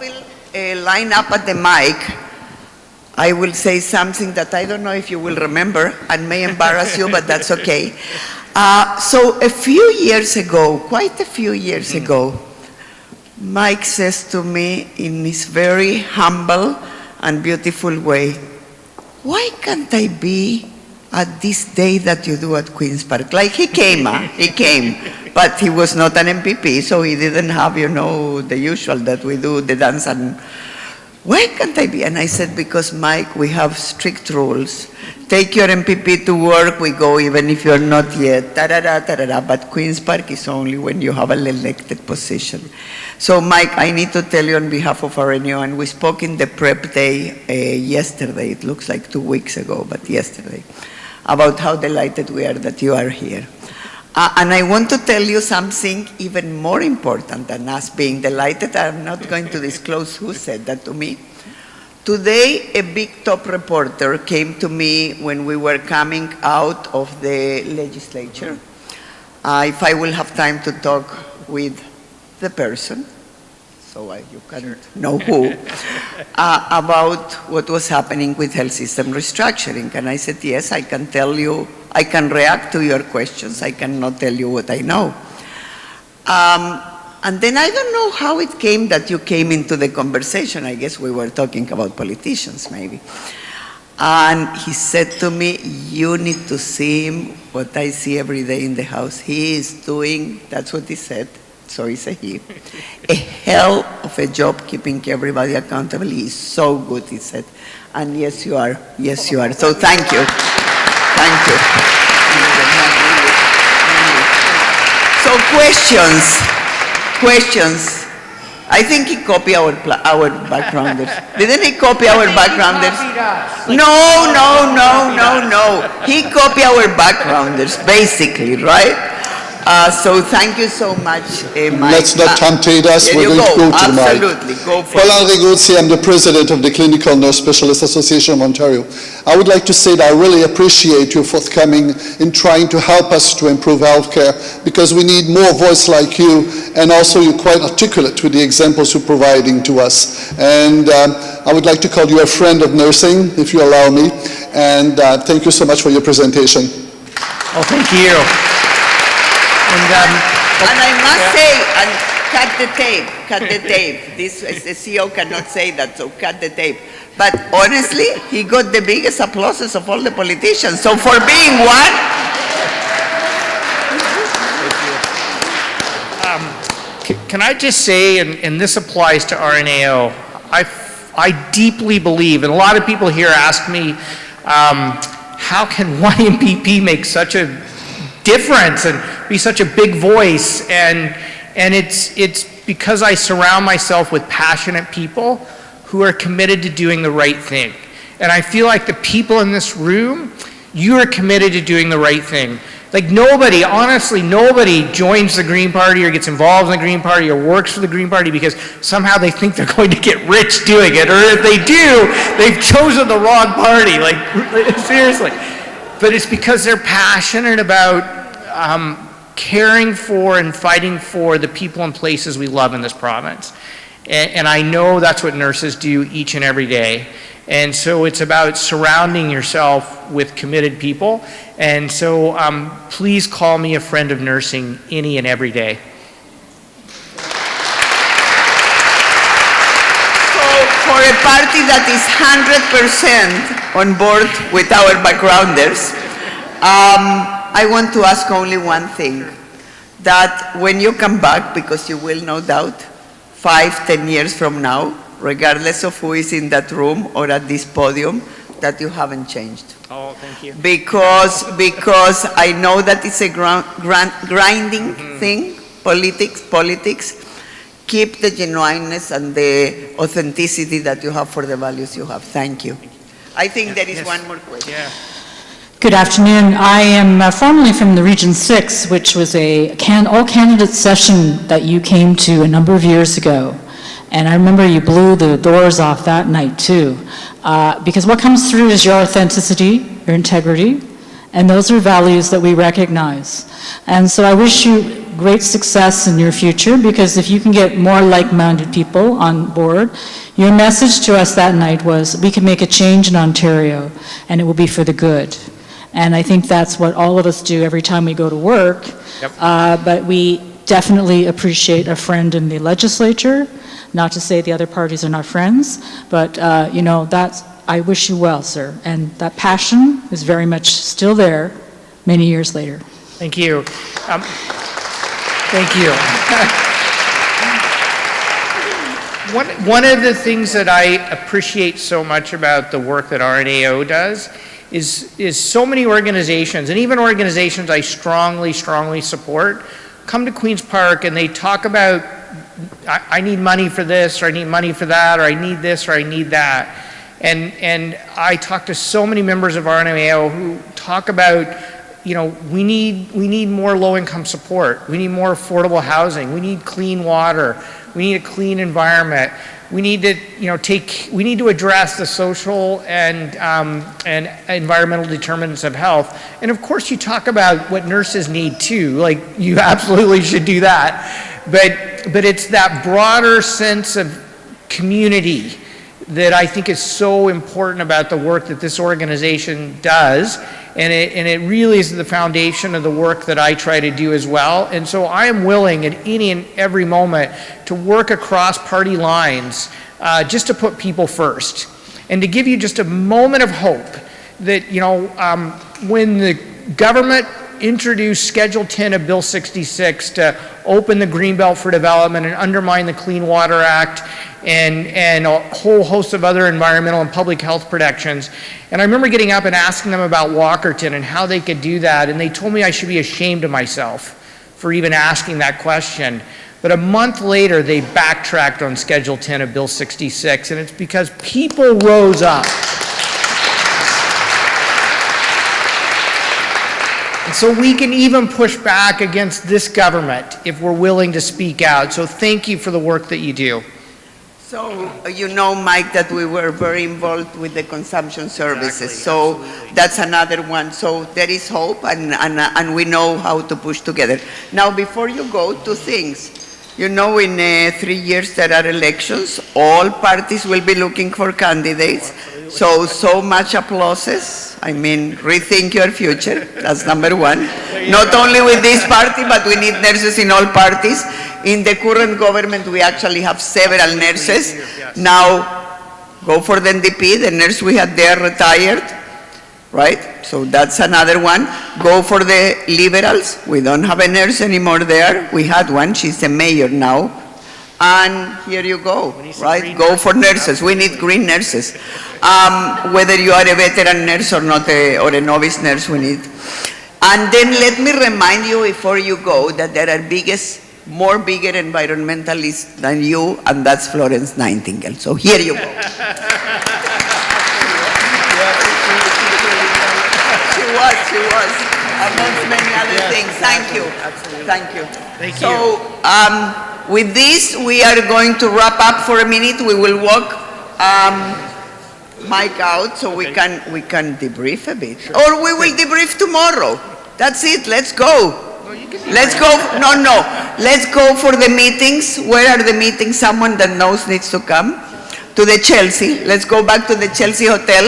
will line up at the mic, I will say something that I don't know if you will remember and may embarrass you, but that's okay. So a few years ago, quite a few years ago, Mike says to me in his very humble and beautiful way, why can't I be at this day that you do at Queen's Park? Like he came, but he was not an MPP, so he didn't have, the usual that we do, the dance, and why can't I be? And I said, because Mike, we have strict rules. Take your MPP to work, we go even if you're not yet, but Queen's Park is only when you have an elected position. So Mike, I need to tell you on behalf of RNAO, and we spoke in the prep day yesterday, it looks like 2 weeks ago, but yesterday, about how delighted we are that you are here. And I want to tell you something even more important than us being delighted. I'm not going to disclose who said that to me. Today, a big top reporter came to me when we were coming out of the legislature. If I will have time to talk with the person, so you can know who, about what was happening with health system restructuring. And I said, yes, I can tell you, I can react to your questions, I cannot tell you what I know. And then I don't know how it came that you came into the conversation. I guess we were talking about politicians, maybe. And he said to me, you need to see him, what I see every day in the house. He is doing, that's what he said, so he said he, a hell of a job keeping everybody accountable. He is so good, he said. And yes, you are. Yes, you are. So thank you. Thank you. So questions. I think he copied our backgrounders. Didn't he copy our backgrounders? No. He copied our backgrounders, basically, right? So thank you so much, Mike. Let's not temptate us. We're going to go to Mike. Absolutely, go for it. Well, Riguzzi, I'm the president of the Clinical Nurse Specialist Association of Ontario. I would like to say that I really appreciate your forthcoming in trying to help us to improve healthcare, because we need more voice like you, and also you're quite articulate with the examples you're providing to us. And I would like to call you a friend of nursing, if you allow me. And thank you so much for your presentation. Oh, thank you. And I must say, and cut the tape. The CEO cannot say that, so cut the tape. But honestly, he got the biggest applauses of all the politicians. So for being one. Can I just say, and this applies to RNAO, I deeply believe, and a lot of people here ask me, how can one MPP make such a difference and be such a big voice, and it's because I surround myself with passionate people who are committed to doing the right thing. And I feel like the people in this room, you are committed to doing the right thing. Like nobody, honestly, nobody joins the Green Party or gets involved in the Green Party or works for the Green Party because somehow they think they're going to get rich doing it, or if they do, they've chosen the wrong party, like seriously. But it's because they're passionate about caring for and fighting for the people and places we love in this province. And I know that's what nurses do each and every day. And so it's about surrounding yourself with committed people. And so please call me a friend of nursing any and every day. So for a party that is 100% on board with our backgrounders, I want to ask only one thing, that when you come back, because you will no doubt, 5-10 years from now, regardless of who is in that room or at this podium, that you haven't changed. Oh, thank you. Because I know that it's a grinding thing, politics. Keep the genuineness and the authenticity that you have for the values you have. Thank you. I think there is one more question. Yeah. Good afternoon. I am formerly from the Region 6, which was a all-candidate session that you came to a number of years ago. And I remember you blew the doors off that night too. Because what comes through is your authenticity, your integrity, and those are values that we recognize. And so I wish you great success in your future, because if you can get more like-minded people on board, your message to us that night was, we can make a change in Ontario, and it will be for the good. And I think that's what all of us do every time we go to work. Yep. But we definitely appreciate a friend in the legislature, not to say the other parties are not friends, but, you know, I wish you well, sir. And that passion is very much still there many years later. Thank you. Thank you. One of the things that I appreciate so much about the work that RNAO does is so many organizations, and even organizations I strongly support, come to Queen's Park and they talk about, I need money for this, or I need money for that, or I need this, or I need that. And I talk to so many members of RNAO who talk about, you know, we need more low-income support. We need more affordable housing. We need clean water. We need a clean environment. We need to, you know, we need to address the social and environmental determinants of health. And of course, you talk about what nurses need too. Like, you absolutely should do that. But it's that broader sense of community that I think is so important about the work that this organization does, and it really is the foundation of the work that I try to do as well. And so I am willing at any and every moment to work across party lines just to put people first, and to give you just a moment of hope that, you know, when the government introduced Schedule 10 of Bill 66 to open the Greenbelt for development and undermine the Clean Water Act and a whole host of other environmental and public health protections. And I remember getting up and asking them about Walkerton and how they could do that, and they told me I should be ashamed of myself for even asking that question. But a month later, they backtracked on Schedule 10 of Bill 66, and it's because people rose up. And so we can even push back against this government if we're willing to speak out. So thank you for the work that you do. So, you know, Mike, that we were very involved with the consumption services. So that's another one. So there is hope, and we know how to push together. Now, before you go, two things. You know, in 3 years there are elections. All parties will be looking for candidates. So much applauses. I mean, rethink your future. That's number one. Not only with this party, but we need nurses in all parties. In the current government, we actually have several nurses. Now, go for the NDP. The nurse we had there retired, right? So that's another one. Go for the Liberals. We don't have a nurse anymore there. We had one. She's the mayor now. And here you go, right? Go for nurses. We need green nurses. Whether you are a veteran nurse or not, or a novice nurse, we need. And then let me remind you before you go that there are more bigger environmentalists than you, and that's Florence Nightingale. So here you go. She was, amongst many other things. Thank you. Thank you. Thank you. So, with this, we are going to wrap up for a minute. We will walk Mike out so we can debrief a bit. Sure. Or we will debrief tomorrow. That's it. Let's go. Let's go. No. Let's go for the meetings. Where are the meetings? Someone that knows needs to come to the Chelsea. Let's go back to the Chelsea Hotel.